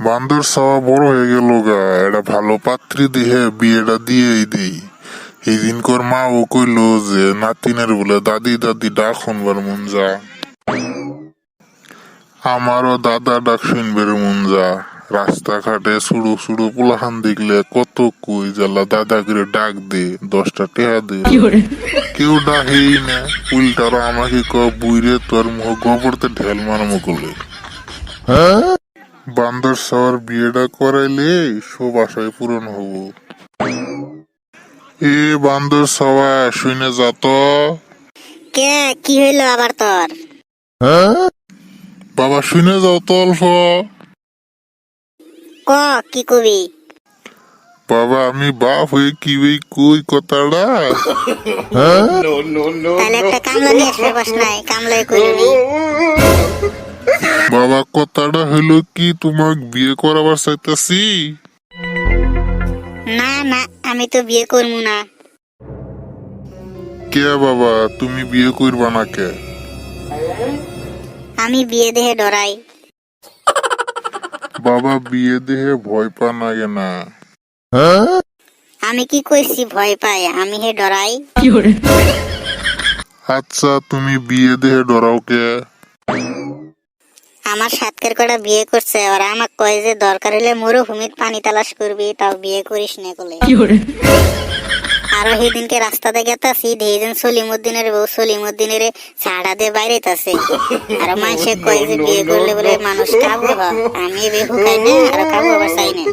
বান্দর সওয়া বড় হয়ে গেল গা, এটা ভালো পাত্রী দিয়ে বিয়েটা দিয়েই দেই। এই দিনকর মা ও কইলো যে নাতিনের বলে দাদি দাদি ডাক শুনবার মন যা। আমারও দাদা ডাক শুনবার মন যা। রাস্তাঘাটে সুড়ো সুড়ো পোলাহান দেখলে কত কই জ্বালা দাদা করে ডাক দে, 10টা টেহা দে। কেউ ডাকেই না, উল্টারও আমাকে বুইরে তোর মুখ গোবরতে ঢেল মারমো করলে। বান্দর সওয়ার বিয়েটা করাইলে সব আশায় পূরণ হবো। এ বান্দর সওয়া শুনে যা তো। কে কি হইলো আবার তোর? বাবা শুনে যাও তো অল্প। ক কি কবি? বাবা আমি বাপ হয়ে কি কই কথাটা। তাহলে একটা কামলা নিয়ে আসবে, বস নাই কামলাই কইলি। বাবা কথাটা হইলো কি, তোমাক বিয়ে করাবার চাইতাছি। না না, আমি তো বিয়ে করবো না। কে বাবা তুমি বিয়ে করবা না কে? আমি বিয়ে দেহে ডরাই। বাবা বিয়ে দেহে ভয় পা লাগে না। আমি কি কইছি ভয় পাই? আমি হে ডরাই। আচ্ছা তুমি বিয়ে দেহে ডরাও কে? আমার সাতকের কটা বিয়ে করছে, ওরা আমাকে কয় যে দরকার হলে মরুভূমির পানি তালাশ করবি, তাও বিয়ে করিস না বলে। আরো সেদিনকে রাস্তাতে গেতাছি, দেখেন সলিমুদ্দিনের বউ সলিমুদ্দিনের ছাড়া দিয়ে বাইরে আছে। আর মানুষে কয় যে বিয়ে করলে বলে মানুষ কাবু হয়। আমি বেহু খাই না, আর কাবু আবার চাই না।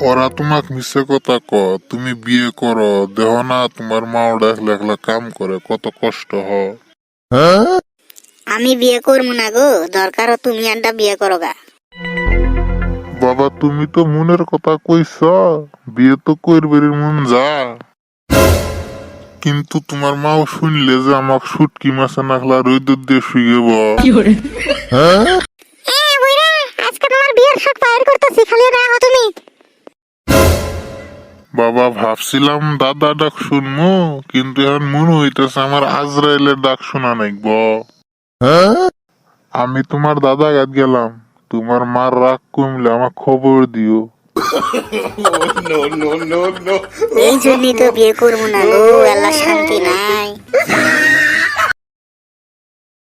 ওরা তোমাক মিছে কথা ক, তুমি বিয়ে করো, দেহ না তোমার মা ওটা একলা একলা কাম করে, কত কষ্ট হয়। আমি বিয়ে করবো না গো, দরকার তুমি আড্ডা বিয়ে করো গা। বাবা তুমি তো মনের কথা কইছ, বিয়ে তো করবার মন যা, কিন্তু তোমার মাও শুনলে যে আমাক শুটকি মাছে নাখলা রোদ দিয়ে শুইব। আজকে তোমার বিয়ের শখ বাইর করতেছি, খালি রাখো তুমি। বাবা ভাবছিলাম দাদা ডাক শুনমু, কিন্তু এখন মনে হইতেছে আমার আজরাইলের ডাক শোনা নাইব। আমি তোমার দাদা গাত গেলাম, তোমার মার রাগ কমলে আমার খবর দিও। এই জন্যই তো বিয়ে করবো না গো, আল্লাহ শান্তি নাই।